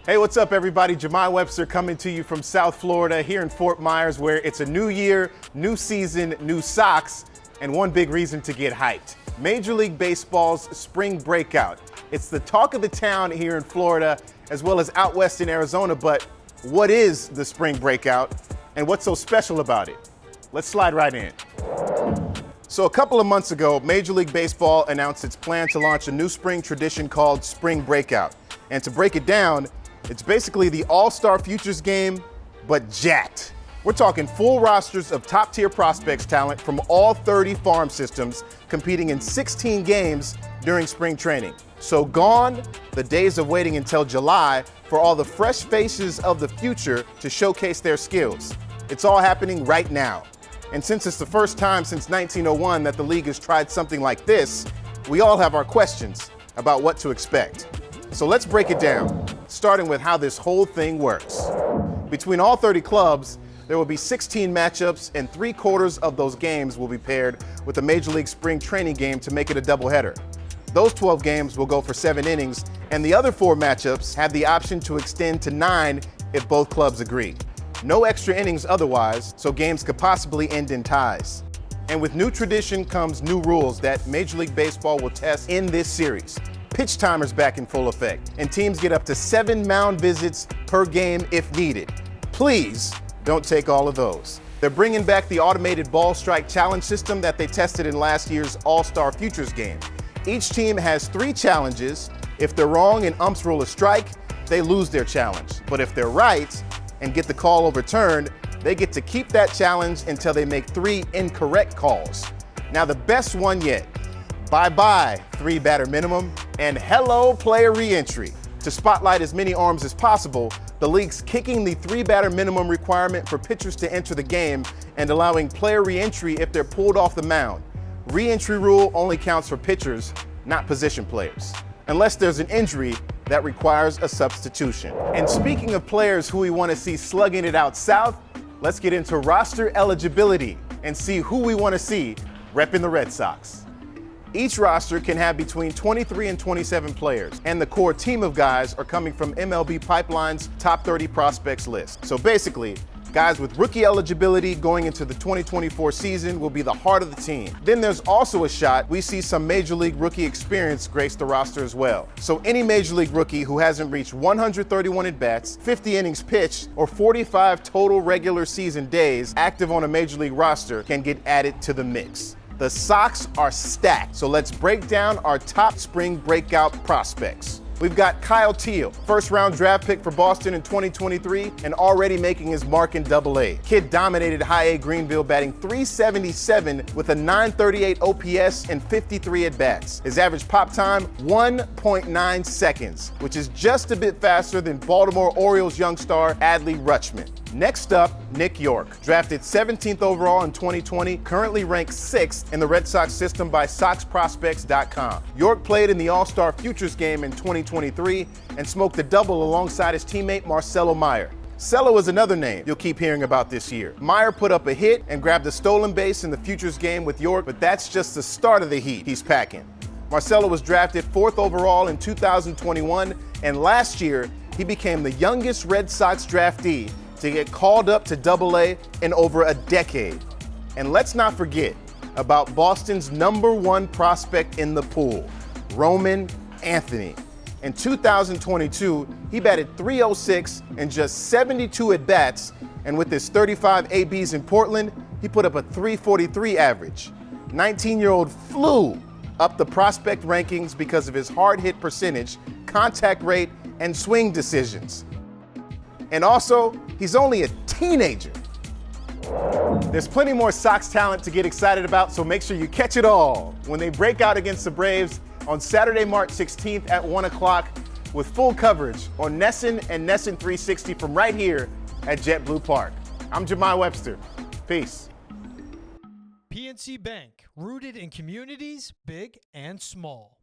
Hey, what's up, everybody? Jemai Webster coming to you from South Florida here in Fort Myers, where it's a new year, new season, new Sox, and one big reason to get hyped. Major League Baseball's Spring Breakout. It's the talk of the town here in Florida, as well as out west in Arizona. But what is the Spring Breakout, and what's so special about it? Let's slide right in. So a couple of months ago, Major League Baseball announced its plan to launch a new spring tradition called Spring Breakout. And to break it down, it's basically the All-Star Futures game, but jacked. We're talking full rosters of top-tier prospects talent from all 30 farm systems competing in 16 games during spring training. So gone the days of waiting until July for all the fresh faces of the future to showcase their skills. It's all happening right now. And since it's the first time since 1901 that the league has tried something like this, we all have our questions about what to expect. So let's break it down, starting with how this whole thing works. Between all 30 clubs, there will be 16 matchups, and 3/4 of those games will be paired with a Major League spring training game to make it a doubleheader. Those 12 games will go for 7 innings, and the other 4 matchups have the option to extend to 9 if both clubs agree. No extra innings otherwise, so games could possibly end in ties. And with new tradition comes new rules that Major League Baseball will test in this series. Pitch timers back in full effect, and teams get up to 7 mound visits per game if needed. Please don't take all of those. They're bringing back the automated ball strike challenge system that they tested in last year's All-Star Futures game. Each team has 3 challenges. If they're wrong and umps rule a strike, they lose their challenge. But if they're right and get the call overturned, they get to keep that challenge until they make 3 incorrect calls. Now, the best one yet. Bye-bye 3-batter minimum, and hello player re-entry. To spotlight as many arms as possible, the league's kicking the 3-batter minimum requirement for pitchers to enter the game and allowing player re-entry if they're pulled off the mound. Re-entry rule only counts for pitchers, not position players, unless there's an injury that requires a substitution. And speaking of players who we want to see slugging it out south, let's get into roster eligibility and see who we want to see repping the Red Sox. Each roster can have between 23 and 27 players, and the core team of guys are coming from MLB Pipeline's top 30 prospects list. So basically, guys with rookie eligibility going into the 2024 season will be the heart of the team. Then there's also a shot we see some Major League rookie experience grace the roster as well. So any Major League rookie who hasn't reached 131 at-bats, 50 innings pitched, or 45 total regular season days active on a Major League roster can get added to the mix. The Sox are stacked, so let's break down our top spring breakout prospects. We've got Kyle Teel, first-round draft pick for Boston in 2023 and already making his mark in Double-A. Kid dominated High-A Greenville, batting .377 with a .938 OPS and 53 at-bats. His average pop time, 1.9 seconds, which is just a bit faster than Baltimore Orioles young star Adley Rutschman. Next up, Nick York, drafted 17th overall in 2020, currently ranked 6th in the Red Sox system by SoxProspects.com. York played in the All-Star Futures game in 2023 and smoked a double alongside his teammate Marcelo Meyer. Cello is another name you'll keep hearing about this year. Meyer put up a hit and grabbed a stolen base in the Futures game with York, but that's just the start of the heat he's packing. Marcelo was drafted 4th overall in 2021, and last year he became the youngest Red Sox draftee to get called up to Double-A in over a decade. And let's not forget about Boston's #1 prospect in the pool, Roman Anthony. In 2022, he batted .306 in just 72 at-bats, and with his 35 ABs in Portland, he put up a .343 average. 19-year-old flew up the prospect rankings because of his hard hit percentage, contact rate, and swing decisions. And also, he's only a teenager. There's plenty more Sox talent to get excited about, so make sure you catch it all when they break out against the Braves on Saturday, March 16th at 1 o'clock with full coverage on NESN and NESN 360 from right here at JetBlue Park. I'm Jemai Webster. Peace. PNC Bank, rooted in communities, big and small.